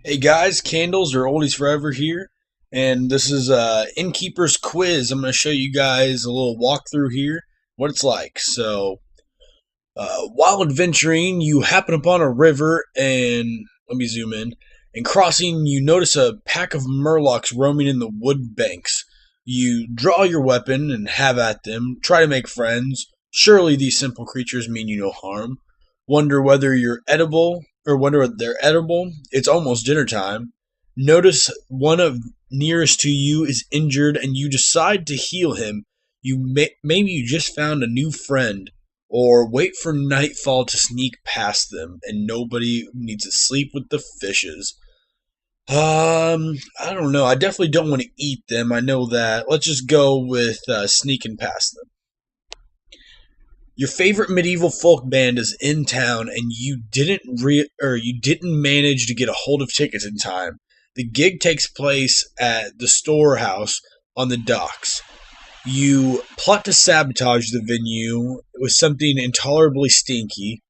Hey guys, candles are oldies forever here, and this is Innkeeper's quiz. I'm going to show you guys a little walkthrough here, what it's like. While adventuring, you happen upon a river, and let me zoom in. And crossing, you notice a pack of murlocs roaming in the wood banks. You draw your weapon and have at them. Try to make friends. Surely these simple creatures mean you no harm. Wonder whether they're edible. It's almost dinner time. Notice one of nearest to you is injured, and you decide to heal him. Maybe you just found a new friend, or wait for nightfall to sneak past them, and nobody needs to sleep with the fishes. I don't know. I definitely don't want to eat them. I know that. Let's just go with sneaking past them. Your favorite medieval folk band is in town, and you didn't manage to get a hold of tickets in time. The gig takes place at the storehouse on the docks. You plot to sabotage the venue with something intolerably stinky.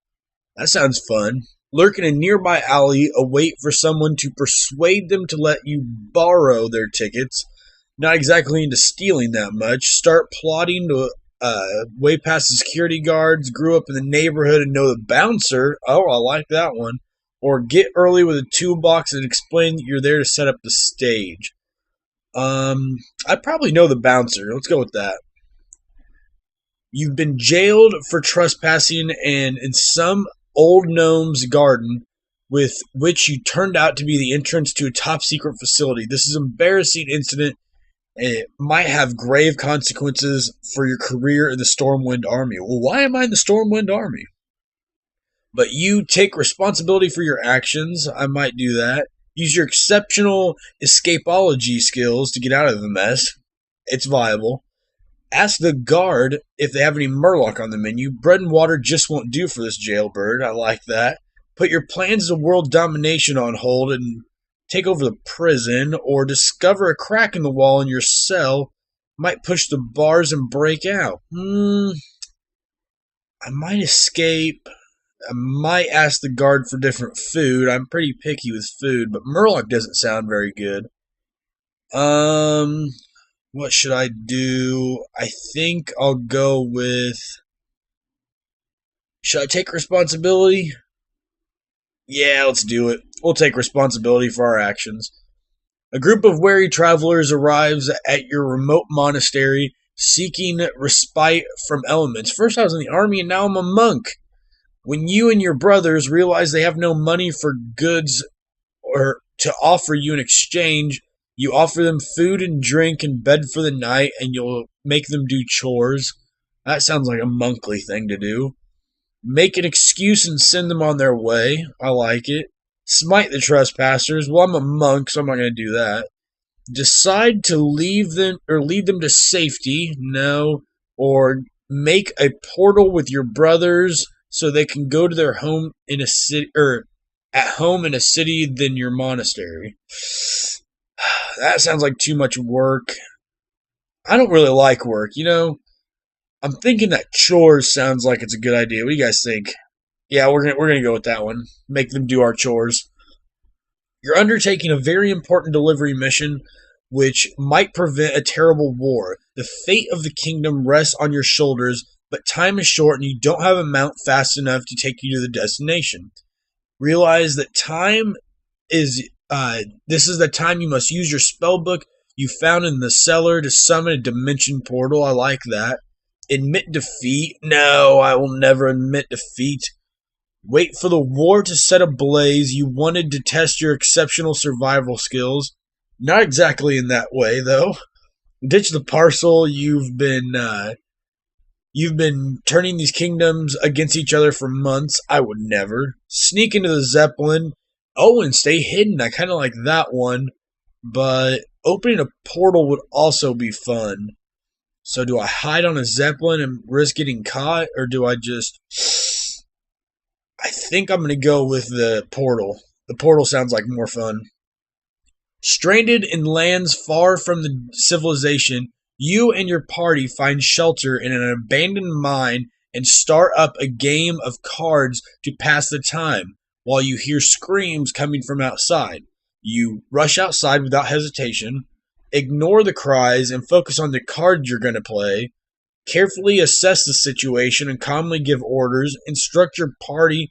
That sounds fun. Lurk in a nearby alley, await for someone to persuade them to let you borrow their tickets. Not exactly into stealing that much. Start plotting to way past the security guards. Grew up in the neighborhood and know the bouncer. Oh, I like that one. Or get early with a toolbox and explain that you're there to set up the stage. I probably know the bouncer. Let's go with that. You've been jailed for trespassing and in some old gnome's garden, with which you turned out to be the entrance to a top secret facility. This is an embarrassing incident, and it might have grave consequences for your career in the Stormwind Army. Well, why am I in the Stormwind Army? But you take responsibility for your actions. I might do that. Use your exceptional escapology skills to get out of the mess. It's viable. Ask the guard if they have any murloc on the menu. Bread and water just won't do for this jailbird. I like that. Put your plans of world domination on hold and take over the prison, or discover a crack in the wall in your cell. Might push the bars and break out. I might escape. I might ask the guard for different food. I'm pretty picky with food, but murloc doesn't sound very good. Um, what should I do? I think I'll go with. Should I take responsibility? Yeah, let's do it. We'll take responsibility for our actions. A group of weary travelers arrives at your remote monastery seeking respite from elements. First, I was in the army, and now I'm a monk. When you and your brothers realize they have no money for goods or to offer you in exchange, you offer them food and drink and bed for the night, and you'll make them do chores. That sounds like a monkly thing to do. Make an excuse and send them on their way. I like it. Smite the trespassers. Well, I'm a monk, so I'm not going to do that. Decide to leave them or lead them to safety. No. Or make a portal with your brothers so they can go to their home in a city, or at home in a city than your monastery. That sounds like too much work. I don't really like work, you know. I'm thinking that chores sounds like it's a good idea. What do you guys think? Yeah, we're gonna go with that one. Make them do our chores. You're undertaking a very important delivery mission, which might prevent a terrible war. The fate of the kingdom rests on your shoulders, but time is short and you don't have a mount fast enough to take you to the destination. Realize that this is the time you must use your spell book you found in the cellar to summon a dimension portal. I like that. Admit defeat. No, I will never admit defeat. Wait for the war to set ablaze. You wanted to test your exceptional survival skills. Not exactly in that way, though. Ditch the parcel. You've been turning these kingdoms against each other for months. I would never. Sneak into the Zeppelin. Oh, and stay hidden. I kind of like that one. But opening a portal would also be fun. So do I hide on a Zeppelin and risk getting caught? Or do I just... I think I'm going to go with the portal. The portal sounds like more fun. Stranded in lands far from the civilization, you and your party find shelter in an abandoned mine and start up a game of cards to pass the time, while you hear screams coming from outside. You rush outside without hesitation, ignore the cries, and focus on the cards you're going to play. Carefully assess the situation and calmly give orders. Instruct your party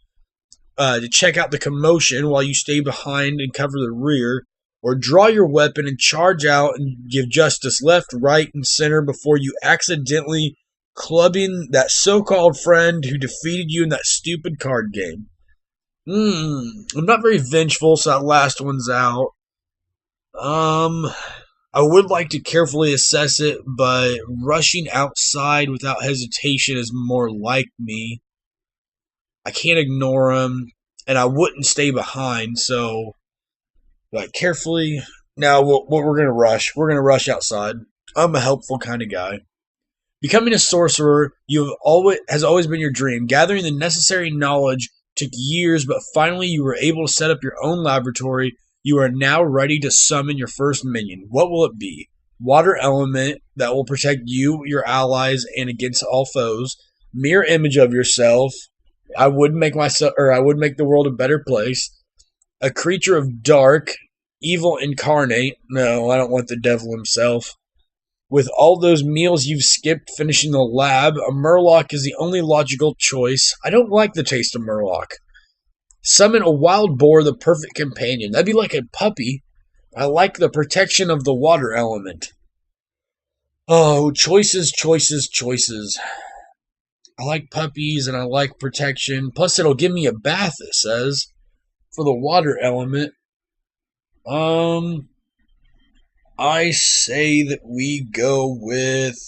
to check out the commotion while you stay behind and cover the rear, or draw your weapon and charge out and give justice left, right, and center before you accidentally clubbing that so-called friend who defeated you in that stupid card game. I'm not very vengeful, so that last one's out. I would like to carefully assess it, but rushing outside without hesitation is more like me. I can't ignore him, and I wouldn't stay behind, so like carefully. Now, what we're gonna rush? We're gonna rush outside. I'm a helpful kind of guy. Becoming a sorcerer has always been your dream. Gathering the necessary knowledge took years, but finally you were able to set up your own laboratory. You are now ready to summon your first minion. What will it be? Water element that will protect you, your allies, and against all foes. Mirror image of yourself. I would make the world a better place. A creature of dark, evil incarnate. No, I don't want the devil himself. With all those meals you've skipped finishing the lab, a murloc is the only logical choice. I don't like the taste of murloc. Summon a wild boar, the perfect companion. That'd be like a puppy. I like the protection of the water element. Oh, choices, choices, choices. I like puppies and I like protection. Plus, it'll give me a bath, it says, for the water element. I say that we go with...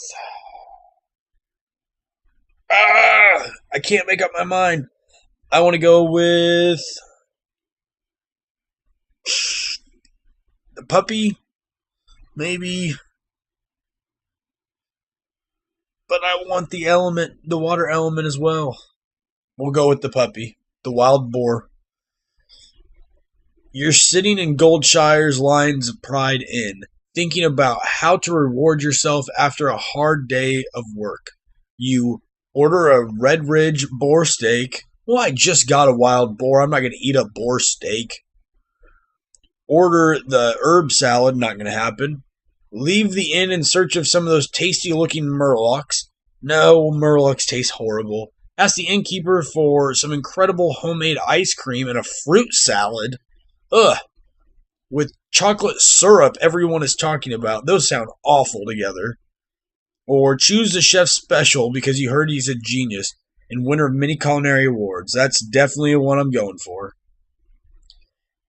I can't make up my mind. I want to go with... the puppy, maybe. But I want the water element as well. We'll go with the puppy, the wild boar. You're sitting in Goldshire's Lions of Pride Inn, thinking about how to reward yourself after a hard day of work. You order a Red Ridge boar steak. Well, I just got a wild boar. I'm not going to eat a boar steak. Order the herb salad. Not going to happen. Leave the inn in search of some of those tasty-looking murlocs. No, murlocs taste horrible. Ask the innkeeper for some incredible homemade ice cream and a fruit salad. Ugh. With chocolate syrup everyone is talking about. Those sound awful together. Or choose the chef's special because you heard he's a genius and winner of many culinary awards. That's definitely one I'm going for.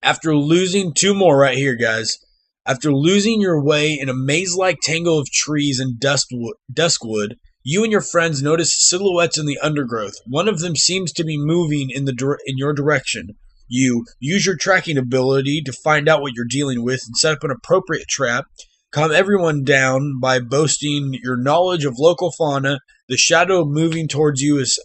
After losing two more right here, guys. After losing your way in a maze-like tangle of trees and duskwood, you and your friends notice silhouettes in the undergrowth. One of them seems to be moving in your direction. You use your tracking ability to find out what you're dealing with and set up an appropriate trap. Calm everyone down by boasting your knowledge of local fauna. The shadow moving towards you is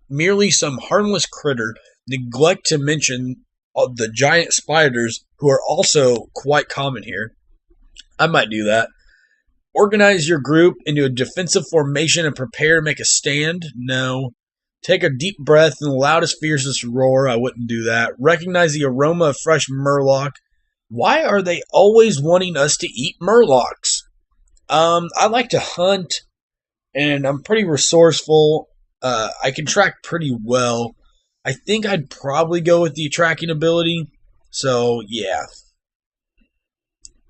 merely some harmless critter. Neglect to mention the giant spiders, who are also quite common here. I might do that. Organize your group into a defensive formation and prepare to make a stand. No. Take a deep breath in the loudest, fiercest roar. I wouldn't do that. Recognize the aroma of fresh murloc. Why are they always wanting us to eat murlocs? I like to hunt, and I'm pretty resourceful. I can track pretty well. I think I'd probably go with the tracking ability. So, yeah.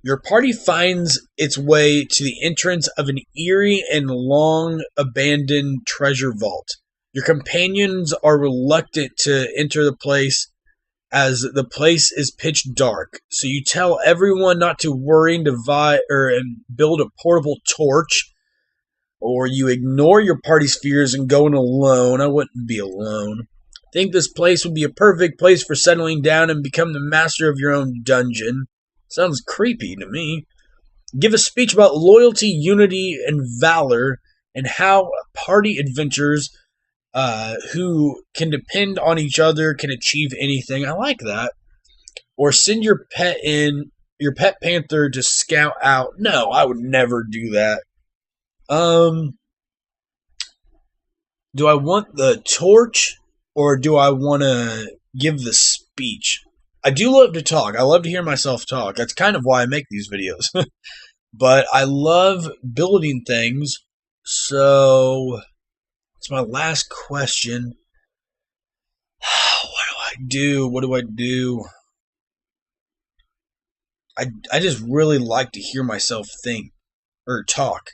Your party finds its way to the entrance of an eerie and long-abandoned treasure vault. Your companions are reluctant to enter the place as the place is pitch dark. So you tell everyone not to worry and build a portable torch. Or you ignore your party's fears and go in alone. I wouldn't be alone. Think this place would be a perfect place for settling down and become the master of your own dungeon. Sounds creepy to me. Give a speech about loyalty, unity, and valor, and how party adventurers who can depend on each other can achieve anything. I like that. Or send your pet panther to scout out. No, I would never do that. Do I want the torch? Or do I want to give the speech? I do love to talk. I love to hear myself talk. That's kind of why I make these videos. But I love building things. So it's my last question. What do I do? What do I do? I just really like to hear myself think or talk.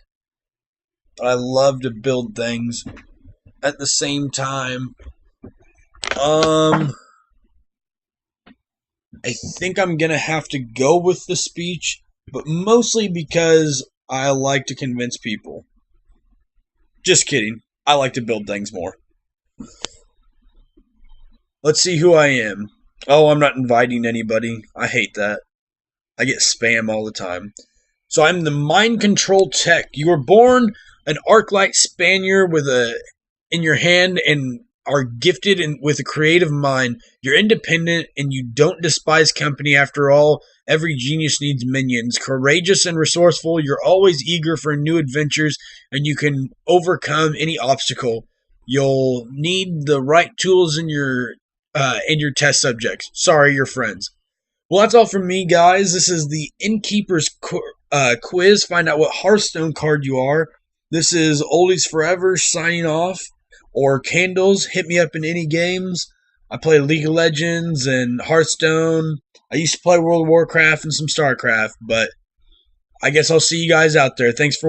But I love to build things at the same time. I think I'm gonna have to go with the speech, but mostly because I like to convince people. Just kidding. I like to build things more. Let's see who I am. Oh, I'm not inviting anybody. I hate that. I get spam all the time. So I'm the mind control tech. You were born an arc-light Spaniard with a in your hand and are gifted with a creative mind. You're independent and you don't despise company. After all, every genius needs minions. Courageous and resourceful, you're always eager for new adventures and you can overcome any obstacle. You'll need the right tools in your test subjects. Sorry, your friends. Well, that's all from me, guys. This is the Innkeeper's quiz. Find out what Hearthstone card you are. This is Oldies Forever signing off. Or Candles. Hit me up in any games. I play League of Legends and Hearthstone. I used to play World of Warcraft and some StarCraft, but I guess I'll see you guys out there. Thanks for